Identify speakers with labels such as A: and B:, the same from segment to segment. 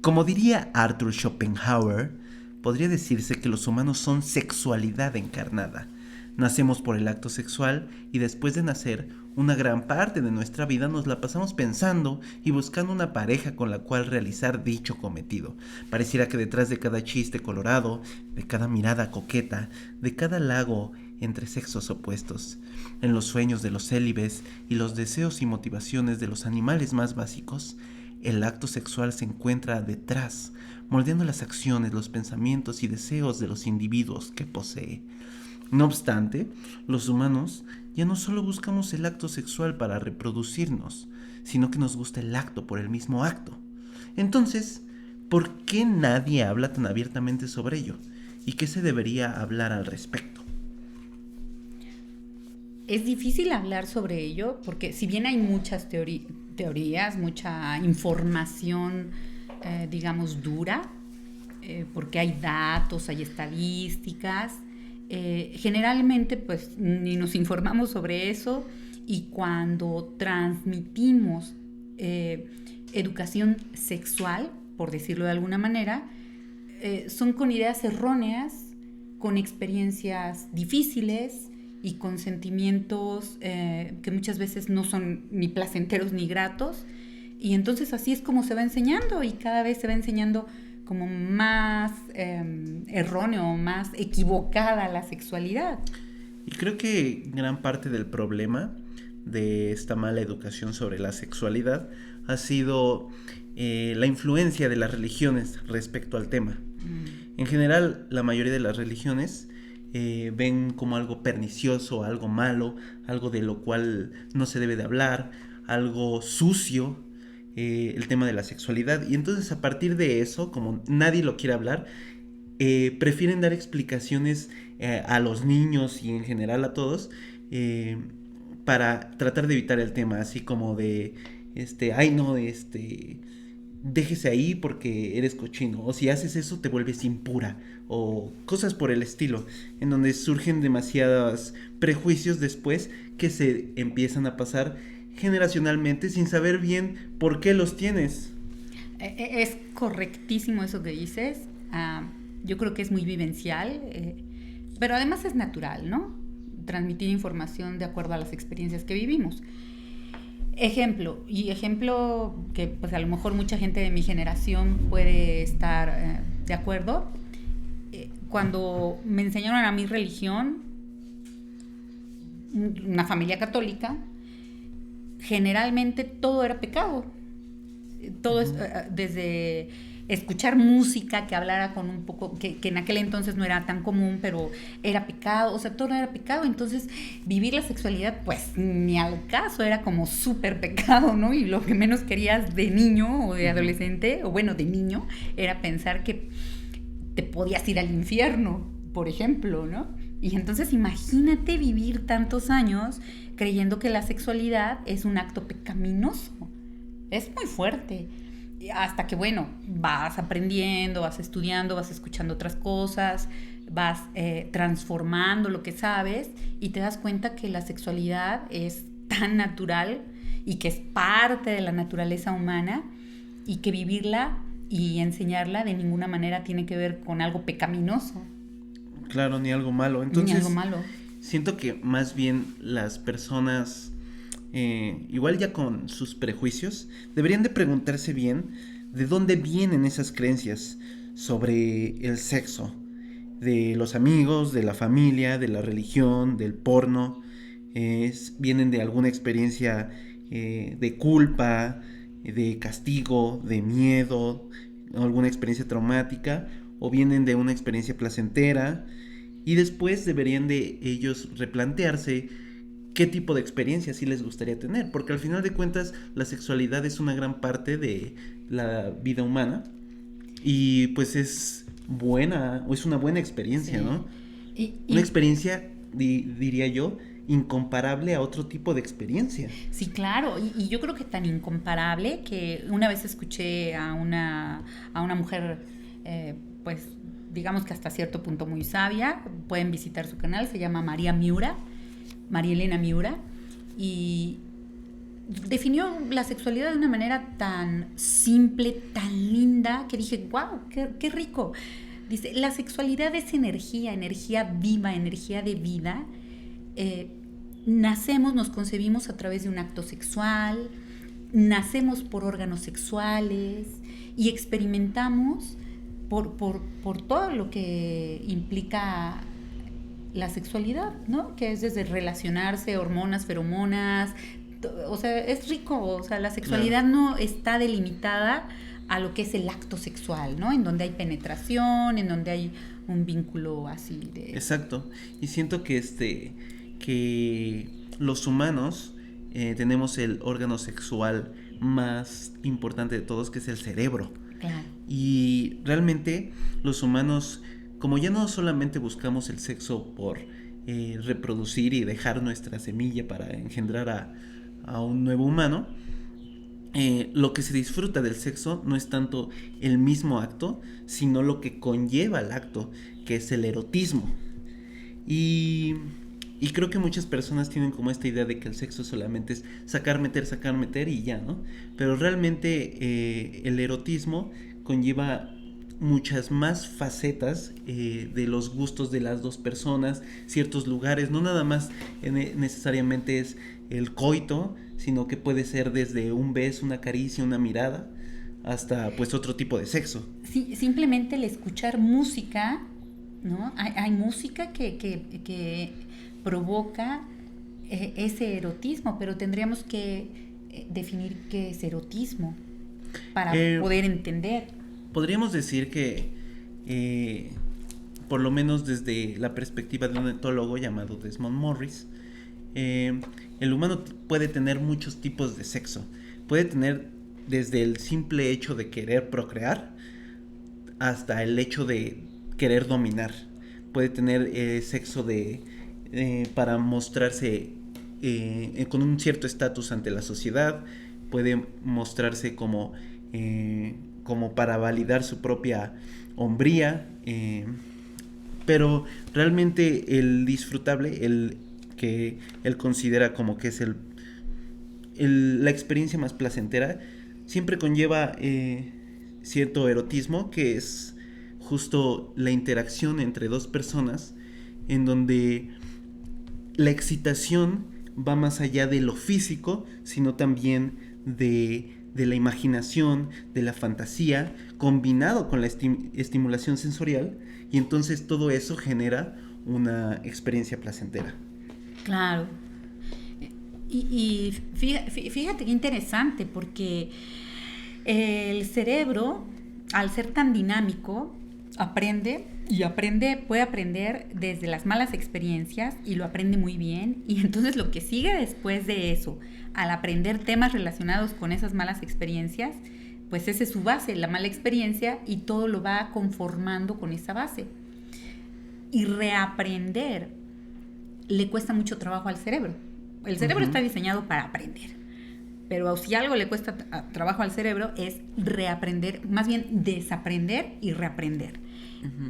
A: Como diría Arthur Schopenhauer, podría decirse que los humanos son sexualidad encarnada. Nacemos por el acto sexual y después de nacer, una gran parte de nuestra vida nos la pasamos pensando y buscando una pareja con la cual realizar dicho cometido. Pareciera que detrás de cada chiste colorado, de cada mirada coqueta, de cada halago entre sexos opuestos, en los sueños de los célibes y los deseos y motivaciones de los animales más básicos, el acto sexual se encuentra detrás, moldeando las acciones, los pensamientos y deseos de los individuos que posee. No obstante, los humanos ya no solo buscamos el acto sexual para reproducirnos, sino que nos gusta el acto por el mismo acto. Entonces, ¿por qué nadie habla tan abiertamente sobre ello? ¿Y qué se debería hablar al respecto?
B: Es difícil hablar sobre ello porque si bien hay muchas teorías, mucha información, digamos, dura, porque hay datos, hay estadísticas, generalmente pues ni nos informamos sobre eso y cuando transmitimos educación sexual, por decirlo de alguna manera, son con ideas erróneas, con experiencias difíciles y con sentimientos que muchas veces no son ni placenteros ni gratos. Y entonces así es como se va enseñando y cada vez se va enseñando como más erróneo, más equivocada la sexualidad.
A: Y creo que gran parte del problema de esta mala educación sobre la sexualidad ha sido la influencia de las religiones respecto al tema. En general, la mayoría de las religiones ven como algo pernicioso, algo malo, algo de lo cual no se debe de hablar, algo sucio, el tema de la sexualidad. Y entonces a partir de eso, como nadie lo quiere hablar, prefieren dar explicaciones a los niños y en general a todos para tratar de evitar el tema, así como de ay no, déjese ahí porque eres cochino, o si haces eso te vuelves impura, o cosas por el estilo, en donde surgen demasiados prejuicios después que se empiezan a pasar generacionalmente sin saber bien por qué los tienes.
B: Es correctísimo eso que dices. Yo creo que es muy vivencial, pero además es natural, ¿no? Transmitir información de acuerdo a las experiencias que vivimos. Ejemplo que pues a lo mejor mucha gente de mi generación puede estar de acuerdo. Cuando me enseñaron a mi religión, una familia católica, generalmente todo era pecado. Todo es desde escuchar música que hablara con un poco, que en aquel entonces no era tan común, pero era pecado, o sea, todo era pecado. Entonces vivir la sexualidad pues ni al caso, era como súper pecado, ¿no? Y lo que menos querías de niño o de adolescente, o bueno, de niño, era pensar que te podías ir al infierno, por ejemplo, ¿no? Y entonces imagínate vivir tantos años creyendo que la sexualidad es un acto pecaminoso. Es muy fuerte. Hasta que, bueno, vas aprendiendo, vas estudiando, vas escuchando otras cosas, vas transformando lo que sabes y te das cuenta que la sexualidad es tan natural y que es parte de la naturaleza humana y que vivirla y enseñarla de ninguna manera tiene que ver con algo pecaminoso.
A: Claro, ni algo malo. Entonces,
B: ni algo malo.
A: Siento que más bien las personas, igual ya con sus prejuicios, deberían de preguntarse bien de dónde vienen esas creencias sobre el sexo, de los amigos, de la familia, de la religión, del porno. Vienen de alguna experiencia de culpa, de castigo, de miedo, alguna experiencia traumática, o vienen de una experiencia placentera, y después deberían de ellos replantearse qué tipo de experiencia sí les gustaría tener, porque al final de cuentas la sexualidad es una gran parte de la vida humana y pues es buena, o es una buena experiencia, sí. ¿No? Una experiencia, diría yo, incomparable a otro tipo de experiencia.
B: Sí, claro, y yo creo que tan incomparable que una vez escuché a una mujer, pues digamos que hasta cierto punto muy sabia, pueden visitar su canal, se llama María Elena Miura, y definió la sexualidad de una manera tan simple, tan linda, que dije, wow, qué rico. Dice, la sexualidad es energía viva, energía de vida. Nacemos, nos concebimos a través de un acto sexual, nacemos por órganos sexuales y experimentamos por todo lo que implica la sexualidad, ¿no? Que es desde relacionarse, hormonas, feromonas, o sea, es rico, o sea, la sexualidad no está delimitada a lo que es el acto sexual, ¿no? En donde hay penetración, en donde hay un vínculo así de...
A: Exacto, y siento que que los humanos tenemos el órgano sexual más importante de todos, que es el cerebro.
B: Claro.
A: Y realmente los humanos, como ya no solamente buscamos el sexo por reproducir y dejar nuestra semilla para engendrar a un nuevo humano, lo que se disfruta del sexo no es tanto el mismo acto, sino lo que conlleva el acto, que es el erotismo. Y creo que muchas personas tienen como esta idea de que el sexo solamente es sacar, meter y ya, ¿no? Pero realmente el erotismo conlleva muchas más facetas de los gustos de las dos personas, ciertos lugares, no nada más necesariamente es el coito, sino que puede ser desde un beso, una caricia, una mirada, hasta pues otro tipo de sexo.
B: Sí, simplemente el escuchar música, ¿no? Hay música que provoca ese erotismo, pero tendríamos que definir qué es erotismo para poder entender.
A: Podríamos decir que, por lo menos desde la perspectiva de un etólogo llamado Desmond Morris, el humano puede tener muchos tipos de sexo. Puede tener desde el simple hecho de querer procrear hasta el hecho de querer dominar. Puede tener sexo para mostrarse con un cierto estatus ante la sociedad. Puede mostrarse como para validar su propia hombría. Pero realmente el disfrutable, el que él considera como que es la experiencia más placentera, siempre conlleva cierto erotismo, que es justo la interacción entre dos personas, en donde la excitación va más allá de lo físico, sino también de la imaginación, de la fantasía, combinado con la estimulación sensorial, y entonces todo eso genera una experiencia placentera.
B: Claro. Y fíjate qué interesante, porque el cerebro, al ser tan dinámico, puede aprender desde las malas experiencias, y lo aprende muy bien. Y entonces lo que sigue después de eso, al aprender temas relacionados con esas malas experiencias, pues esa es su base, la mala experiencia, y todo lo va conformando con esa base. Y reaprender le cuesta mucho trabajo al cerebro. El cerebro está diseñado para aprender, pero si algo le cuesta trabajo al cerebro es reaprender, más bien desaprender y reaprender.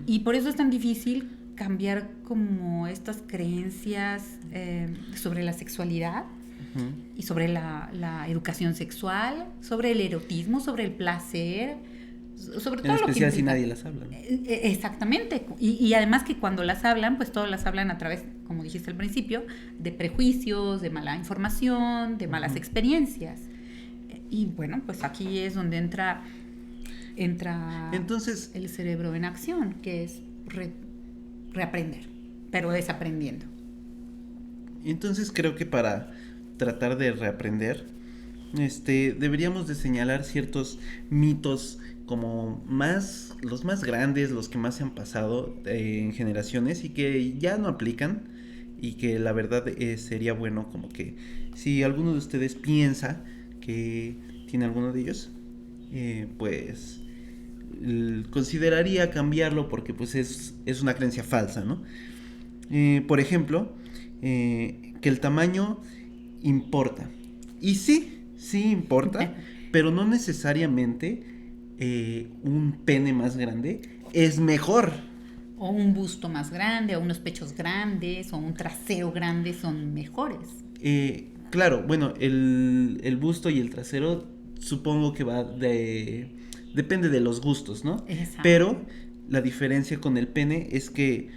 B: Y por eso es tan difícil cambiar como estas creencias sobre la sexualidad y sobre la educación sexual, sobre el erotismo, sobre el placer, sobre todo lo que implica.
A: En especial si nadie las habla, ¿no?
B: Exactamente. Y además que cuando las hablan, pues todos las hablan a través, como dijiste al principio, de prejuicios, de mala información, de malas experiencias. Y bueno, pues aquí es donde entra entonces el cerebro en acción, que es reaprender, pero desaprendiendo.
A: Entonces creo que para tratar de reaprender, deberíamos de señalar ciertos mitos como los más grandes, los que más se han pasado en generaciones y que ya no aplican, y que la verdad sería bueno como que si alguno de ustedes piensa que tiene alguno de ellos, pues consideraría cambiarlo, porque pues es una creencia falsa, ¿no? Por ejemplo, que el tamaño importa. Y sí importa, pero no necesariamente un pene más grande es mejor.
B: O un busto más grande, o unos pechos grandes, o un trasero grande son mejores.
A: Claro, bueno, el busto y el trasero supongo que depende de los gustos, ¿no?
B: Exacto.
A: Pero la diferencia con el pene es que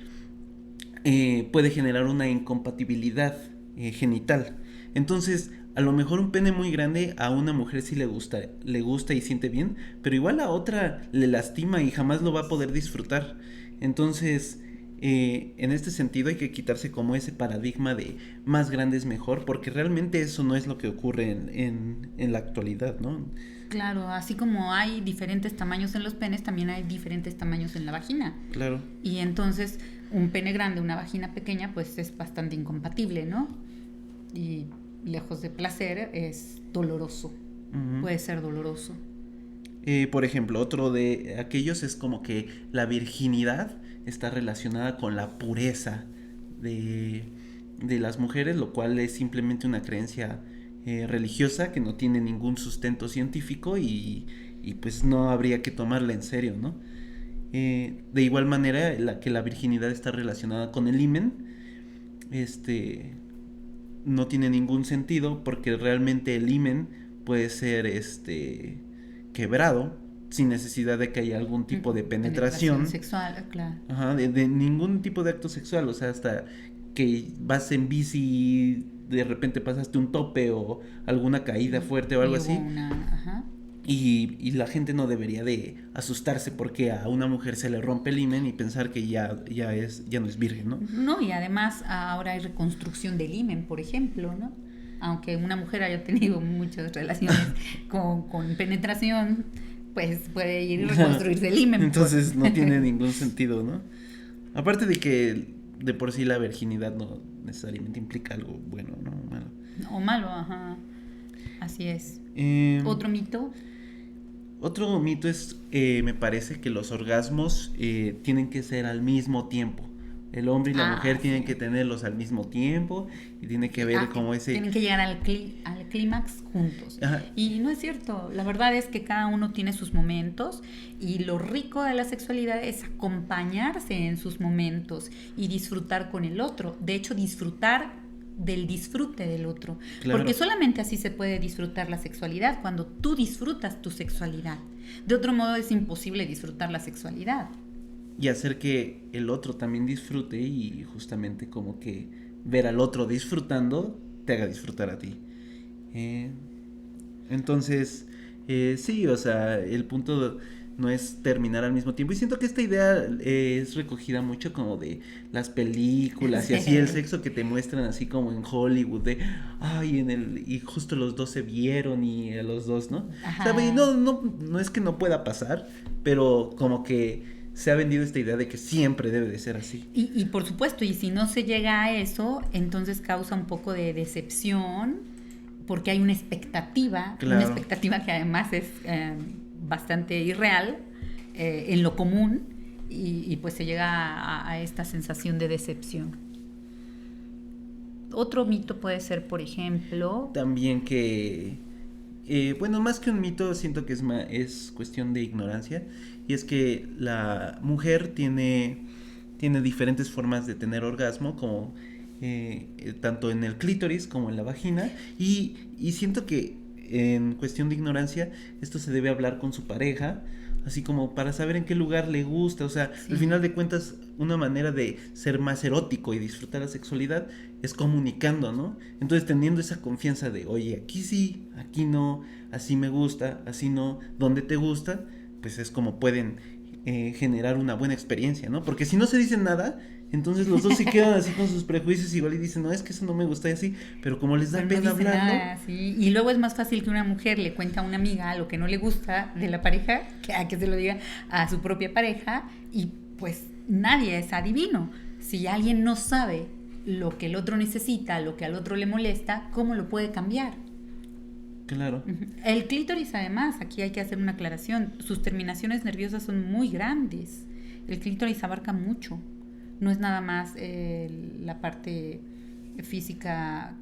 A: puede generar una incompatibilidad genital. Entonces, a lo mejor un pene muy grande a una mujer sí le gusta y siente bien, pero igual a otra le lastima y jamás lo va a poder disfrutar. Entonces, en este sentido hay que quitarse como ese paradigma de más grande es mejor, porque realmente eso no es lo que ocurre en la actualidad, ¿no?
B: Claro, así como hay diferentes tamaños en los penes, también hay diferentes tamaños en la vagina.
A: Claro.
B: Y entonces un pene grande, una vagina pequeña, pues es bastante incompatible, ¿no? Y lejos de placer es doloroso.
A: Uh-huh.
B: Puede ser doloroso.
A: Por ejemplo, otro de aquellos es como que la virginidad está relacionada con la pureza de las mujeres, lo cual es simplemente una creencia religiosa que no tiene ningún sustento científico y pues no habría que tomarla en serio, ¿no? De igual manera, que la virginidad está relacionada con el himen, no tiene ningún sentido porque realmente el himen puede ser quebrado sin necesidad de que haya algún tipo de penetración
B: sexual, claro.
A: Ajá, de ningún tipo de acto sexual, o sea, hasta que vas en bici y de repente pasaste un tope o alguna caída fuerte o algo así.
B: Ajá.
A: Y la gente no debería de asustarse porque a una mujer se le rompe el himen y pensar que ya no es virgen, ¿no?
B: No, y además ahora hay reconstrucción del himen, por ejemplo, ¿no? Aunque una mujer haya tenido muchas relaciones con penetración, pues puede ir y reconstruirse el himen.
A: Entonces no tiene ningún sentido, ¿no? Aparte de que de por sí la virginidad no necesariamente implica algo bueno, ¿no? Malo.
B: O malo, ajá. Así es. ¿Otro mito?
A: Otro mito es, me parece que los orgasmos tienen que ser al mismo tiempo. El hombre y la mujer tienen que tenerlos al mismo tiempo y tiene que ver como ese...
B: Tienen que llegar al clímax juntos. Ajá. Y no es cierto, la verdad es que cada uno tiene sus momentos y lo rico de la sexualidad es acompañarse en sus momentos y disfrutar con el otro. De hecho, disfrutar del disfrute del otro. Claro. Porque solamente así se puede disfrutar la sexualidad, cuando tú disfrutas tu sexualidad. De otro modo es imposible disfrutar la sexualidad.
A: Y hacer que el otro también disfrute y justamente como que ver al otro disfrutando te haga disfrutar a ti. Entonces, sí, o sea, el punto no es terminar al mismo tiempo. Y siento que esta idea es recogida mucho como de las películas y así el sexo que te muestran así como en Hollywood de ay, y justo los dos se vieron y a los dos, ¿no? Ajá. O sea, no es que no pueda pasar, pero como que se ha vendido esta idea de que siempre debe de ser así.
B: Y por supuesto, y si no se llega a eso, entonces causa un poco de decepción, porque hay una expectativa, claro. Una expectativa que además es bastante irreal en lo común, y pues se llega a esta sensación de decepción. Otro mito puede ser, por ejemplo...
A: También que... bueno, más que un mito, siento que es cuestión de ignorancia. Y es que la mujer tiene diferentes formas de tener orgasmo, como tanto en el clítoris como en la vagina. Y siento que en cuestión de ignorancia, esto se debe hablar con su pareja, así como para saber en qué lugar le gusta. O sea, sí. Al final de cuentas, una manera de ser más erótico y disfrutar la sexualidad es comunicando, ¿no? Entonces teniendo esa confianza de, oye, aquí sí, aquí no, así me gusta, así no, ¿dónde te gusta? Pues es como pueden generar una buena experiencia, ¿no? Porque si no se dicen nada, entonces los dos se quedan así con sus prejuicios igual y dicen, no, es que eso no me gusta y así, pero como les da pena hablarlo.
B: Sí. Y luego es más fácil que una mujer le cuente a una amiga lo que no le gusta de la pareja, que a que se lo diga a su propia pareja, y pues nadie es adivino. Si alguien no sabe lo que el otro necesita, lo que al otro le molesta, ¿cómo lo puede cambiar?
A: Claro.
B: El clítoris, además, aquí hay que hacer una aclaración, sus terminaciones nerviosas son muy grandes. El clítoris abarca mucho. No es nada más la parte física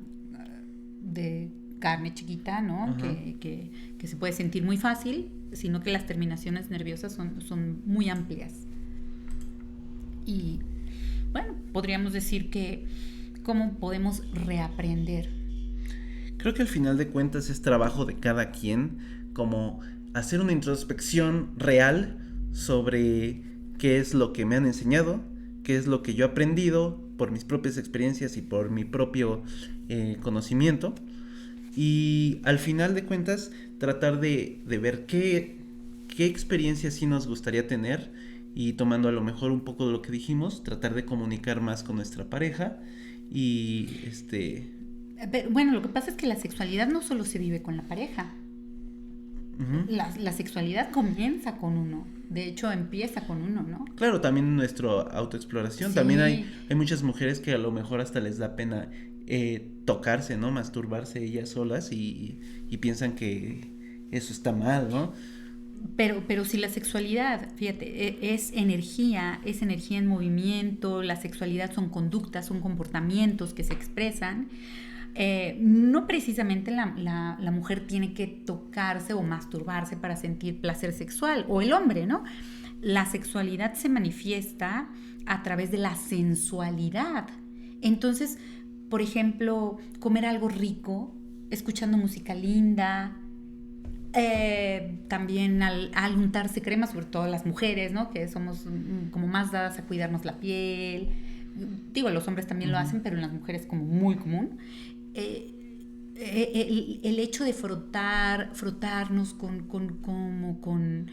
B: de carne chiquita, ¿no? Que se puede sentir muy fácil, sino que las terminaciones nerviosas son muy amplias. Y bueno, podríamos decir que cómo podemos reaprender.
A: Creo que al final de cuentas es trabajo de cada quien, como hacer una introspección real sobre qué es lo que me han enseñado, qué es lo que yo he aprendido por mis propias experiencias y por mi propio conocimiento. Y al final de cuentas tratar de ver qué experiencia sí nos gustaría tener, y tomando a lo mejor un poco de lo que dijimos, tratar de comunicar más con nuestra pareja y
B: Pero, bueno, lo que pasa es que la sexualidad no solo se vive con la pareja.
A: Uh-huh.
B: La sexualidad comienza con uno. De hecho, empieza con uno, ¿no?
A: Claro, también nuestra autoexploración.
B: Sí.
A: También hay muchas mujeres que a lo mejor hasta les da pena tocarse, ¿no? Masturbarse ellas solas y piensan que eso está mal, ¿no?
B: Pero si la sexualidad, fíjate, es energía en movimiento, la sexualidad son conductas, son comportamientos que se expresan. No precisamente la mujer tiene que tocarse o masturbarse para sentir placer sexual, o el hombre, ¿no? La sexualidad se manifiesta a través de la sensualidad. Entonces, por ejemplo, comer algo rico, escuchando música linda, también al untarse crema, sobre todo las mujeres, ¿no? Que somos como más dadas a cuidarnos la piel. Digo, los hombres también lo hacen, pero en las mujeres como muy común. El hecho de frotarnos con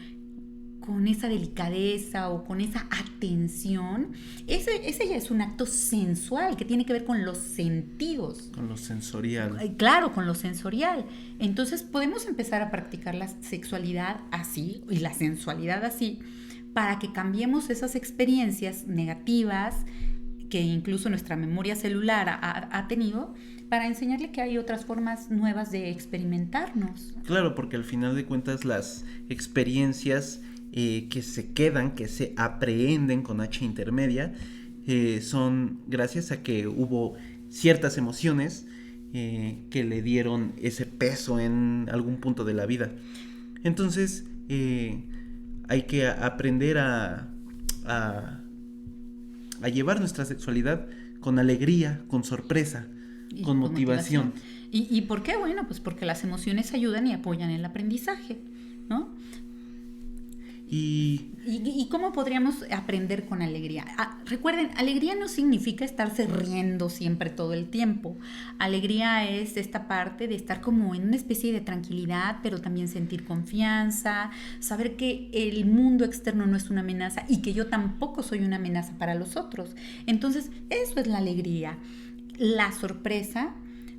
B: esa delicadeza o con esa atención, ese ya es un acto sensual que tiene que ver con los sentidos.
A: Con lo sensorial.
B: Claro, con lo sensorial. Entonces podemos empezar a practicar la sexualidad así y la sensualidad así, para que cambiemos esas experiencias negativas que incluso nuestra memoria celular ha tenido, para enseñarle que hay otras formas nuevas de experimentarnos.
A: Claro, porque al final de cuentas las experiencias que se quedan, que se aprehenden con H intermedia, son gracias a que hubo ciertas emociones que le dieron ese peso en algún punto de la vida. Entonces hay que aprender a llevar nuestra sexualidad con alegría, con sorpresa, con motivación.
B: ¿Y por qué? Bueno, pues porque las emociones ayudan y apoyan el aprendizaje, ¿no? ¿Y cómo podríamos aprender con alegría? Recuerden, alegría no significa estarse riendo siempre todo el tiempo. Alegría es esta parte de estar como en una especie de tranquilidad, pero también sentir confianza, saber que el mundo externo no es una amenaza y que yo tampoco soy una amenaza para los otros. Entonces, eso es la alegría. La sorpresa,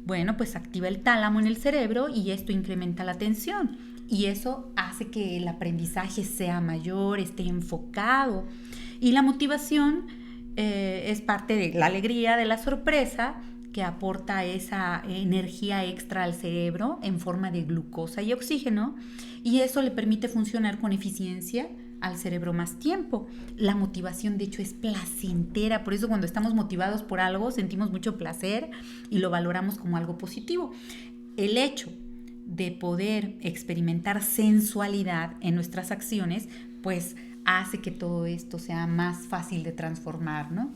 B: bueno, pues activa el tálamo en el cerebro y esto incrementa la atención. Y eso hace que el aprendizaje sea mayor, esté enfocado. Y la motivación es parte de la alegría, de la sorpresa, que aporta esa energía extra al cerebro en forma de glucosa y oxígeno. Y eso le permite funcionar con eficiencia al cerebro más tiempo. La motivación, de hecho, es placentera. Por eso cuando estamos motivados por algo, sentimos mucho placer y lo valoramos como algo positivo. El hecho de poder experimentar sensualidad en nuestras acciones, pues hace que todo esto sea más fácil de transformar, ¿no?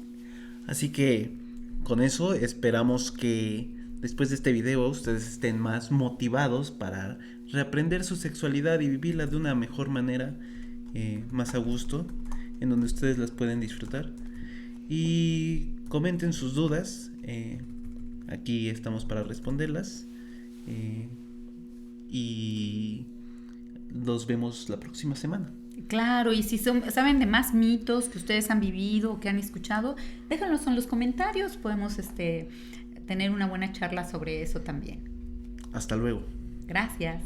A: Así que con eso esperamos que después de este video ustedes estén más motivados para reaprender su sexualidad y vivirla de una mejor manera, más a gusto, en donde ustedes las pueden disfrutar. Y comenten sus dudas, aquí estamos para responderlas. Y nos vemos la próxima semana.
B: Claro, y si saben de más mitos que ustedes han vivido o que han escuchado, déjanos en los comentarios, podemos tener una buena charla sobre eso también.
A: Hasta luego.
B: Gracias.